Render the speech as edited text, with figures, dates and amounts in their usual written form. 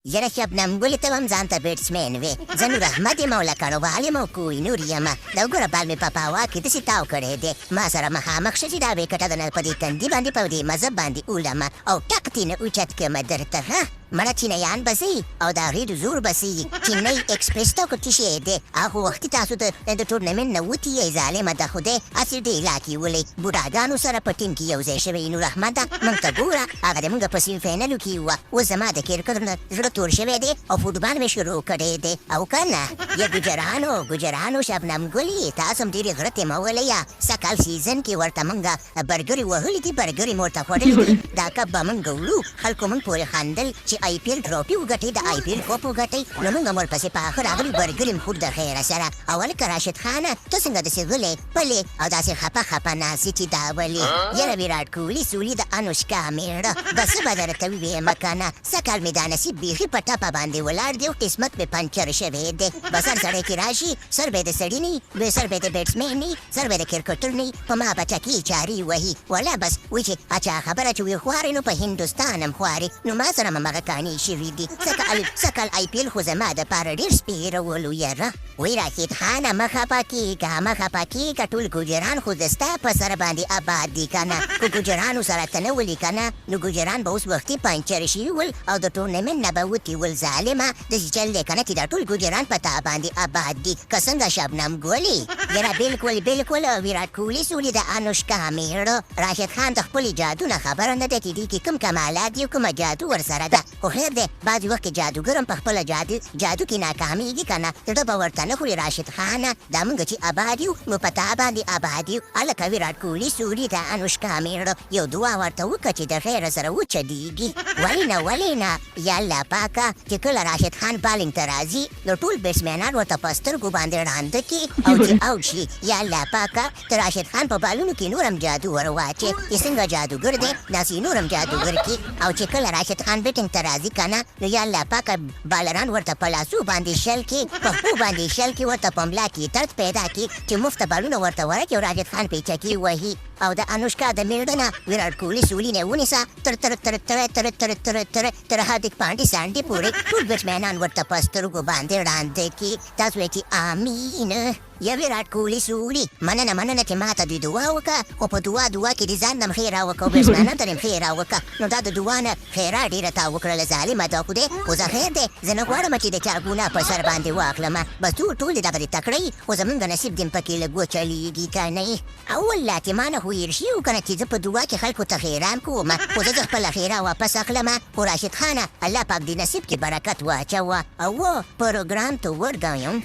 یاره شبنم ګلې ته هم ځان ته بیټسمین وې زه نور احمد یم او لکه روبال یم او کوی نور یم دا وګوره بال مې په هوا کې داسې تاو کړی دی ما سره مخامخ شه چې دا ویکټه د نه په دې تندي باندې په دې مذهب باندې اولمه او ټک تینه اوچت کړمه درته ها مړه چینیان به سي او د هغې د زور به سي چینی اکسپرس ته که څه شی دی هغه وختي تاسو د ټورنمنټ نه وتي یې ظالمه ده خدای هسې ډیلا کې ولې بوډاګانو سره په ټیم کې یو ځای شوی نور احمده موږ ته ګوره هغه د موږ په سیم فاینلو کې وه اوس زما د کرکټ نه زړه تور شوی دی او فوټبال مې شروع کړی دی او که نه یا ګجرانو شبنم ګلې تاسو هم ډېرې غره تېمولې یا سږ کال سیزن کې ورته موږ برګرې وهلي دي برګرې مو ورته خوړلي دي دا کب به موږ وړو خلکو موږ پورې خندل چې آی پی ایل ټرافي وګټئ د آی پی ایل کوپ وګټئ نو موږ هم ورپسې په آخر راغلي برګرې م خور د خیره سره او هلکه راشد خانه ته څنګه داسې غلی پلې او داسې خپه ناسې چې دا ولې یاره ویراټ کوهلي سولي د انوشکا مېړه بس به درته ووایم که نه سږ کال مې دا نصیب بیخي په ټپه باندې ولاړ دی او قسمت مې پنچر شوی دی بس هر سړی کې راشي سر به یې د سړي نه سر به یې د بیټسمین نه سر به یې د کرکټر نه په ما به ټکي چارې وهي ولا بس وایي چې اچا خبره چې وي خوارې نو په هندوستان هم خوارې نو ما سره همغه کانې شوي دي سږ کال آی پی ایل خو زما دپاره ډېر سپېرولو یاره وایي راشد خانه مه خفه کېږه ټول ګوجران خو د ستا په سر باندې آباد دي که نه که ګوجرانو سره ته نه ولي که نه نو ګوجران به اوس وختي پنچر شوي ول او د ټورنمنټ نه به وتي ول ظالمه داسې چل دی که نه چې دا ټول ګوجران په تا باندې آباد دي که څنګه شبنم ګلې یاره بلکل ویراټ کوهلي سولي د انوشکا مېړه راشد خان د خپلې جادو نه خبره نه ده چې دې کې کوم کمالات دي او کومه جادو ورسره ده خو خیر دی بعضې وخت کې جادوګر هم په خپله جادو کې ناکامېږي که نه زړه به ورته نه خوري راشد خانه دا موږ چې آباد یو نو په تا باندې آباد یو هلکه ویراټ کوهلي سولي د انوشکا مېړه یو دعا ورته وکړه چې د خیره سره وچډېږي ولې نه یا الله پاکه چې کله راشد خان بالینګ ته راځي نو ټول بیټسمینان ورته په سترګو باندې ړانده کړي او چې اوټ شي یا الله پاکه د راشد خان په بالونو کې نور هم جادو ور واچي چې څنګه جادوګر دی داسې نور هم جادوګر کړي او چې کله راشد خان بیټینګ ته راځي که نه نو یا الله پاکه بالران ورته په لاسو باندې شل کړي په پښو باندې شل کړي ورته په ملا کې درد پیدا کړي چې مفته بالونه ورته ورکړي او راشد خان پیچکي وهي او د انوشکا د مېړه نه ویراټ کوهلي سولي نه ونیسه تر هاردیک پانډي سانډي پورې ټول بیټسمینان ورته په سترګو باندې ړانده کړي تاسو وایئ چې امین یا ویراټ کوهلي سولي مننه چې ما ته دوی دعا وکړه خو په دعا کې دې ځان نه هم ښې راوکړه او بیټسمینانو ته دې هم ښې راوکړه نو دا د دعا نه ښېرا ډېره تا وکړله ظالمه ده خو دی خو زه خیر دی زه نه غواړم چې د چا ګناه په سر باندې واخلمه بس ټول دې دغه دې تکړه خو زمونږ نصیب دې پکې لږ وچلېږي که نه او والله چې ما نه خو هېر شي او که نه چې زه په دعا کې خلکو ته خیران کوم خو زه خپله خیره واپس اخلمه خو راشد خانه الله پاک دې نصیب کې برکت واچوه او پروګرام ته ورګایم